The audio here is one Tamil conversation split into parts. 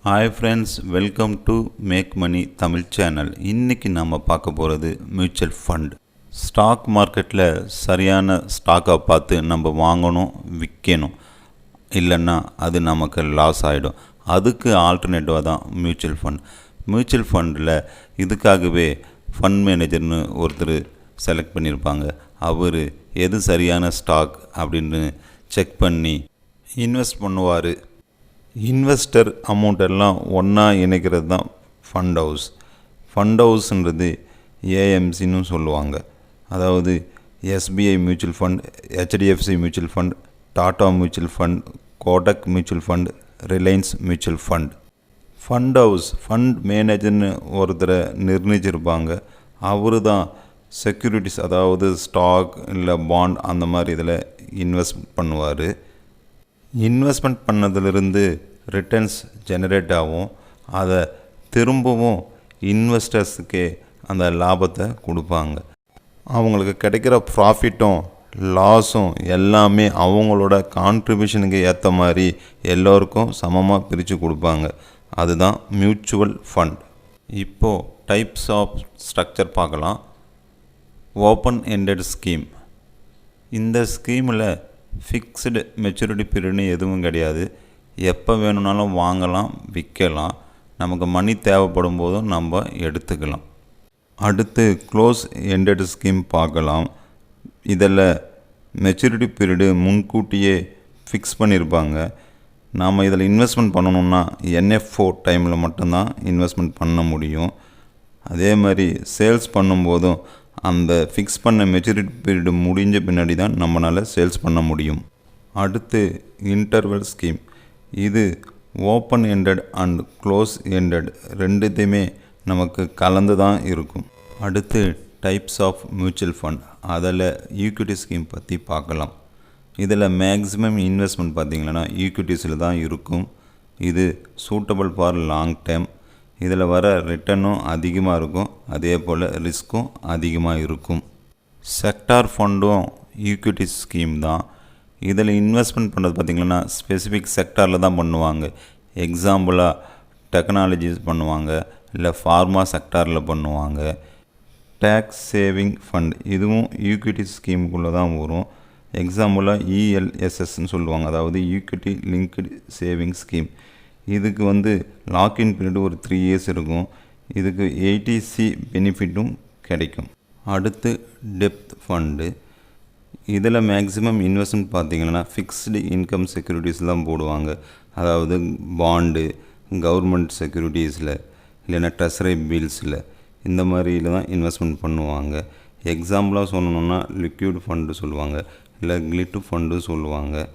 Hi friends, welcome to Make Money Tamil channel. இன்னைக்கு நாம பார்க்க போகிறது மியூச்சுவல் ஃபண்ட். ஸ்டாக் மார்க்கெட்டில் சரியான ஸ்டாக்கை பார்த்து நம்ம வாங்கணும், விற்கணும். இல்லைன்னா அது நமக்கு லாஸ் ஆகிடும். அதுக்கு ஆல்டர்னேட்டிவாக தான் மியூச்சுவல் ஃபண்ட். மியூச்சுவல் ஃபண்டில் இதுக்காகவே ஃபண்ட் மேனேஜர்னு ஒருத்தர் செலக்ட் பண்ணியிருப்பாங்க. அவர் எது சரியான ஸ்டாக் அப்படின்னு செக் பண்ணி இன்வெஸ்ட் பண்ணுவார். இன்வெஸ்டர் அமௌண்ட் எல்லாம் ஒன்றா இணைக்கிறது தான் ஃபண்ட் ஹவுஸ். ஃபண்ட் ஹவுஸ்ன்றது ஏஎம்சின்னு சொல்லுவாங்க. அதாவது SBI mutual fund, HDFC mutual fund, Tata mutual fund, Kotak mutual fund, Reliance mutual fund. Fund house fund மேனேஜர்னு ஒருத்தரை நிர்ணயிச்சிருப்பாங்க. அவர் தான் செக்யூரிட்டிஸ், அதாவது ஸ்டாக் இல்லை பாண்ட் அந்த மாதிரி இதில் இன்வெஸ்ட் பண்ணுவார். இன்வெஸ்ட்மெண்ட் பண்ணதிலிருந்து ரிட்டர்ன்ஸ் ஜெனரேட் ஆகும். அதை திரும்பவும் இன்வெஸ்டர்ஸுக்கே அந்த லாபத்தை கொடுப்பாங்க. அவங்களுக்கு கிடைக்கிற ப்ராஃபிட்டும் லாஸும் எல்லாமே அவங்களோட கான்ட்ரிபியூஷனுக்கு ஏற்ற மாதிரி எல்லோருக்கும் சமமாக பிரித்து கொடுப்பாங்க. அதுதான் மியூச்சுவல் ஃபண்ட். இப்போது டைப்ஸ் ஆஃப் ஸ்ட்ரக்சர் பார்க்கலாம். Open ended scheme. இந்த ஸ்கீமில் ஃபிக்ஸ்டு மெச்சூரிட்டி பீரியட்னு எதுவும் கிடையாது. எப்போ வேணும்னாலும் வாங்கலாம், விற்கலாம். நமக்கு மணி தேவைப்படும் போதும் நம்ம எடுத்துக்கலாம். அடுத்து க்ளோஸ் எண்டட் ஸ்கீம் பார்க்கலாம். இதில் மெச்சூரிட்டி பீரியடு முன்கூட்டியே ஃபிக்ஸ் பண்ணியிருப்பாங்க. நாம் இதில் இன்வெஸ்ட்மெண்ட் பண்ணணுன்னா என்எஃப்ஓ டைமில் மட்டும்தான் இன்வெஸ்ட்மெண்ட் பண்ண முடியும். அதே மாதிரி சேல்ஸ் பண்ணும்போதும் அந்த ஃபிக்ஸ் பண்ண மெச்சூரிட்டி பீரியடு முடிஞ்ச பின்னாடி தான் நம்மளால் சேல்ஸ் பண்ண முடியும். அடுத்து இன்டர்வல் ஸ்கீம். இது open ended and close ended ரெண்டுத்தையுமே நமக்கு கலந்து தான் இருக்கும். அடுத்து டைப்ஸ் ஆஃப் மியூச்சுவல் ஃபண்ட். அதில் ஈக்விட்டி ஸ்கீம் பற்றி பார்க்கலாம். இதில் மேக்ஸிமம் இன்வெஸ்ட்மெண்ட் பார்த்திங்கன்னா ஈக்விட்டிஸில் தான் இருக்கும். இது சூட்டபிள் ஃபார் லாங் டேர்ம். இதில் வர ரிட்டர்னும் அதிகமாக இருக்கும், அதே போல் ரிஸ்க்கும் அதிகமாக இருக்கும். செக்டார் ஃபண்டும் ஈக்விட்டி ஸ்கீம் தான். இதில் இன்வெஸ்ட்மெண்ட் பண்ணுறது பார்த்திங்கன்னா ஸ்பெசிஃபிக் செக்டாரில் தான் பண்ணுவாங்க. எக்ஸாம்பிளாக டெக்னாலஜிஸ் பண்ணுவாங்க, இல்லை ஃபார்மா செக்டாரில் பண்ணுவாங்க. டேக்ஸ் சேவிங் ஃபண்ட் இதுவும் ஈக்விட்டி ஸ்கீமுக்குள்ளே தான் வரும். எக்ஸாம்பிளாக இஎல்எஸ்எஸ்ன்னு சொல்லுவாங்க, அதாவது ஈக்விட்டி லிங்க்டு சேவிங் ஸ்கீம். இதுக்கு லாக்இன் பீரியடு ஒரு 3 years இருக்கும். இதுக்கு 80C பெனிஃபிட்டும் கிடைக்கும். அடுத்து டெப்த் ஃபண்டு. இதில் மேக்ஸிமம் இன்வெஸ்ட்மெண்ட் பார்த்திங்கன்னா ஃபிக்ஸ்டு இன்கம் செக்யூரிட்டிஸ் தான் போடுவாங்க. அதாவது பாண்டு, கவர்மெண்ட் செக்யூரிட்டிஸில், இல்லைன்னா ட்ரெஸரி பில்ஸில், இந்த மாதிரியில் தான் இன்வெஸ்ட்மெண்ட் பண்ணுவாங்க. எக்ஸாம்பிளாக சொல்லணுன்னா லிக்விட் ஃபண்டு சொல்லுவாங்க, இல்லை கிளிட்டு ஃபண்டு சொல்லுவாங்க.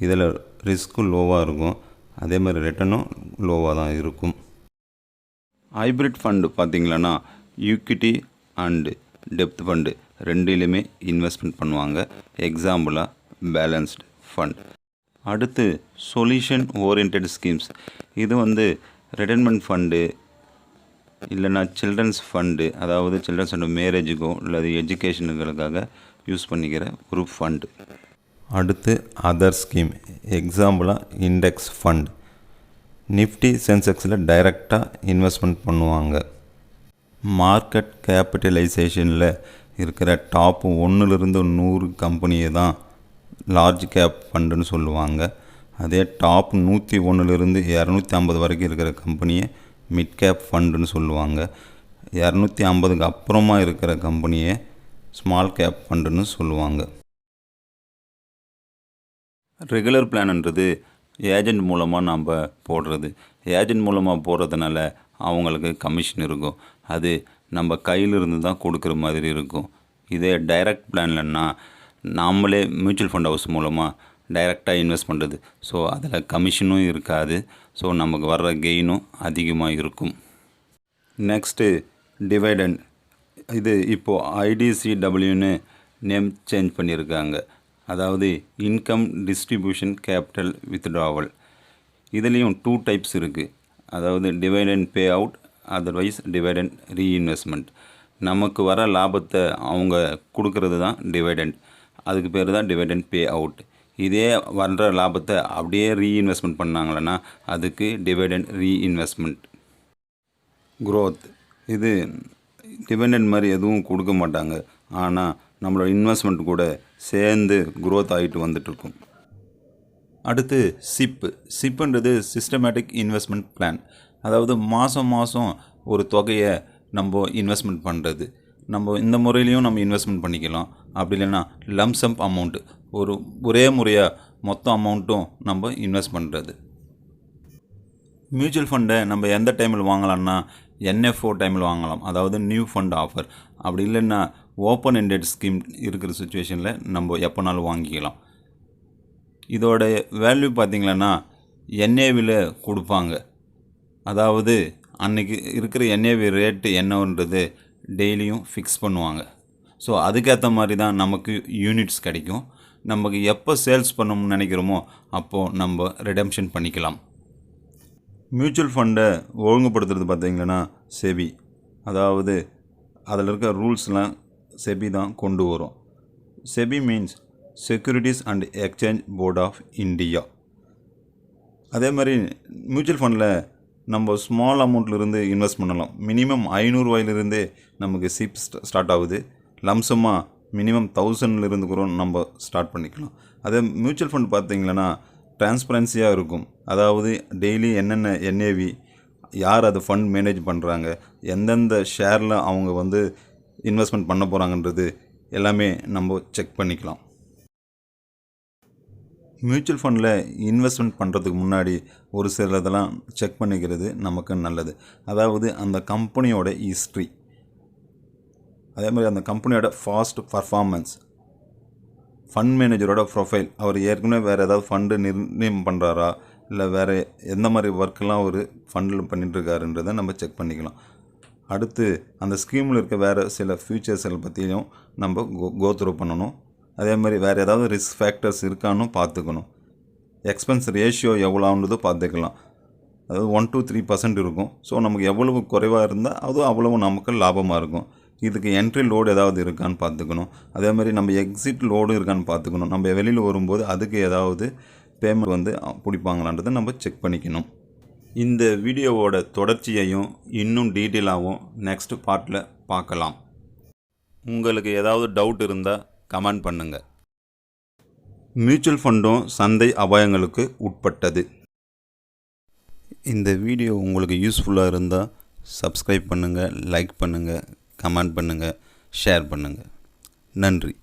இதில் ரிஸ்க்கும் லோவாக இருக்கும், அதே மாதிரி ரிட்டர்னும் லோவாக தான் இருக்கும். ஹைப்ரிட் ஃபண்டு பார்த்திங்கன்னா ஈக்விட்டி அண்டு டெப்த் ஃபண்டு ரெண்டுலேயுமே இன்வெஸ்ட்மெண்ட் பண்ணுவாங்க. எக்ஸாம்பிளாக பேலன்ஸ்டு ஃபண்ட். அடுத்து சொல்யூஷன் ஓரியன்ட் ஸ்கீம்ஸ். இது ரிட்டைர்மெண்ட் ஃபண்டு, இல்லைன்னா சில்ட்ரன்ஸ் ஃபண்டு, அதாவது சில்ட்ரன்ஸ் ஃபண்டு மேரேஜுக்கோ இல்லை எஜுகேஷனுகளுக்காக யூஸ் பண்ணிக்கிற ஒரு ஃபண்டு. அடுத்து அதர் ஸ்கீம். எக்ஸாம்பிளாக இண்டெக்ஸ் ஃபண்ட். நிஃப்டி சென்செக்ஸில் டைரெக்டாக இன்வெஸ்ட்மெண்ட் பண்ணுவாங்க. மார்க்கெட் கேபிட்டலைசேஷனில் இருக்கிற டாப் 1லிருந்து 100 கம்பெனியை தான் லார்ஜ் கேப் ஃபண்டுன்னு சொல்லுவாங்க. அதே டாப் 101லிருந்து 250 வரைக்கும் இருக்கிற கம்பெனியை மிட் கேப் ஃபண்டுன்னு சொல்லுவாங்க. 250க்கு அப்புறமா இருக்கிற கம்பெனியை ஸ்மால் கேப் ஃபண்டுன்னு சொல்லுவாங்க. ரெகுலர் பிளான்ன்றது ஏஜெண்ட் மூலமாக நாம் போடுறது. ஏஜெண்ட் மூலமாக போடுறதுனால அவங்களுக்கு கமிஷன் இருக்கும். அது நம்ம கையிலிருந்து தான் கொடுக்குற மாதிரி இருக்கும். இதே டைரக்ட் பிளான்லன்னா நாமளே மியூச்சுவல் ஃபண்ட் ஹவுஸ் மூலமாக டைரெக்டாக இன்வெஸ்ட் பண்ணுறது. ஸோ அதில் கமிஷனும் இருக்காது. ஸோ நமக்கு வர்ற கெயினும் அதிகமாக இருக்கும். Next dividend. இது இப்போது ஐடிசிடபிள்யூன்னு நேம் சேஞ்ச் பண்ணியிருக்காங்க. அதாவது இன்கம் டிஸ்ட்ரிபியூஷன் கேபிட்டல் வித்ட்ராவல். இதுலேயும் 2 டைப்ஸ் இருக்குது. அதாவது dividend pay out, otherwise dividend reinvestment. நமக்கு வர லாபத்தை அவங்க கொடுக்கறது தான் டிவைடண்ட். அதுக்கு பேர் தான் டிவைடண்ட் பே அவுட். இதே வர்ற லாபத்தை அப்படியே ரீஇன்வெஸ்ட்மெண்ட் பண்ணாங்களன்னா அதுக்கு டிவிடெண்ட் ரீஇன்வெஸ்ட்மெண்ட். growth இது டிவிடெண்ட் மாதிரி எதுவும் கொடுக்க மாட்டாங்க, ஆனால் நம்மளோட இன்வெஸ்ட்மெண்ட் கூட சேர்ந்து growth ஆகிட்டு வந்துட்டுருக்கும். அடுத்து சிப்புன்றது சிஸ்டமேட்டிக் இன்வெஸ்ட்மெண்ட் பிளான். அதாவது மாதம் ஒரு தொகையை நம்ம இன்வெஸ்ட்மெண்ட் பண்ணுறது. நம்ம இந்த முறையிலையும் நம்ம இன்வெஸ்ட்மெண்ட் பண்ணிக்கலாம். அப்படி இல்லைன்னா லம்சம் அமௌண்ட்டு ஒரே முறையாக மொத்த அமௌண்ட்டும் நம்ம இன்வெஸ்ட் பண்ணுறது. மியூச்சுவல் ஃபண்டை நம்ம எந்த டைமில் வாங்கலாம்னா NFO டைமில் வாங்கலாம், அதாவது நியூ ஃபண்ட் ஆஃபர். அப்படி இல்லைன்னா ஓப்பன் எண்டட் ஸ்கீம் இருக்கிற சுச்சுவேஷனில் நம்ம எப்போனாலும் வாங்கிக்கலாம். இதோட வேல்யூ பார்த்திங்களன்னா NAVயில் கொடுப்பாங்க. அதாவது அன்றைக்கி இருக்கிற NAV ரேட்டு என்னன்றது டெய்லியும் ஃபிக்ஸ் பண்ணுவாங்க. ஸோ அதுக்கேற்ற மாதிரி தான் நமக்கு யூனிட்ஸ் கிடைக்கும். நமக்கு எப்போ சேல்ஸ் பண்ணணும்னு நினைக்கிறோமோ அப்போது நம்ம ரிடெம்ஷன் பண்ணிக்கலாம். மியூச்சுவல் ஃபண்டை ஒழுங்குபடுத்துறது பார்த்திங்கன்னா செபி, அதாவது அதில் இருக்க ரூல்ஸ்லாம் செபி தான் கொண்டு வரும். SEBI means securities and exchange board of India. அதே மாதிரி மியூச்சுவல் ஃபண்டில் நம்ம ஸ்மால் அமௌண்ட்லேருந்து இன்வெஸ்ட் பண்ணலாம். மினிமம் 500 ரூபாயிலிருந்தே நமக்கு சிப் ஸ்டார்ட் ஆகுது. லம்சமாக மினிமம் 1000 கூட நம்ம ஸ்டார்ட் பண்ணிக்கலாம். அதே மியூச்சுவல் ஃபண்ட் பார்த்திங்கன்னா டிரான்ஸ்பரன்சியாக இருக்கும். அதாவது டெய்லி என்னென்ன NAV, யார் அதை ஃபண்ட் மேனேஜ் பண்ணுறாங்க, எந்தெந்த ஷேரில் அவங்க இன்வெஸ்ட்மெண்ட் பண்ண போகிறாங்கன்றது எல்லாமே நம்ம செக் பண்ணிக்கலாம். மியூச்சுவல் ஃபண்டில் இன்வெஸ்ட்மெண்ட் பண்ணுறதுக்கு முன்னாடி ஒரு சிலதெல்லாம் செக் பண்ணிக்கிறது நமக்கு நல்லது. அதாவது அந்த கம்பெனியோட ஹிஸ்ட்ரி, அதே மாதிரி அந்த கம்பெனியோட ஃபாஸ்ட் பர்ஃபார்மன்ஸ், ஃபண்ட் மேனேஜரோட ப்ரொஃபைல், அவர் ஏற்கனவே வேறு ஏதாவது ஃபண்டு நிர்ணயம் பண்ணுறாரா, இல்லை வேறு எந்த மாதிரி ஒர்க்கெலாம் ஒரு ஃபண்டில் பண்ணிகிட்ருக்காருன்றதை நம்ம செக் பண்ணிக்கலாம். அடுத்து அந்த ஸ்கீமில் இருக்க வேறு சில ஃபியூச்சர்ஸை பற்றியும் நம்ம கோத்ரூ பண்ணணும். அதே மாதிரி வேறு ஏதாவது ரிஸ்க் ஃபேக்டர்ஸ் இருக்கான்னு பார்த்துக்கணும். எக்ஸ்பென்ஸ் ரேஷியோ எவ்வளோன்றது பார்த்துக்கலாம். அதாவது 1 to 3% இருக்கும். ஸோ நமக்கு எவ்வளவு குறைவாக இருந்தால் அதுவும் அவ்வளவு நமக்கு லாபமாக இருக்கும். இதுக்கு என்ட்ரி லோடு ஏதாவது இருக்கான்னு பார்த்துக்கணும். அதே மாதிரி நம்ம எக்ஸிட் லோடு இருக்கான்னு பார்த்துக்கணும். நம்ம வெளியில் வரும்போது அதுக்கு ஏதாவது பேமெண்ட் பிடிப்பாங்களான்றதை நம்ம செக் பண்ணிக்கணும். இந்த வீடியோவோட தொடர்ச்சியையும் இன்னும் டீட்டெயிலாகவும் நெக்ஸ்ட் பார்ட்டில் பார்க்கலாம். உங்களுக்கு ஏதாவது டவுட் இருந்தால் கமெண்ட் பண்ணுங்கள். மியூச்சுவல் ஃபண்டும் சந்தை அபாயங்களுக்கு உட்பட்டது. இந்த வீடியோ உங்களுக்கு யூஸ்ஃபுல்லாக இருந்தால் சப்ஸ்கிரைப் பண்ணுங்கள், லைக் பண்ணுங்கள், கமெண்ட் பண்ணுங்கள், ஷேர் பண்ணுங்கள். நன்றி.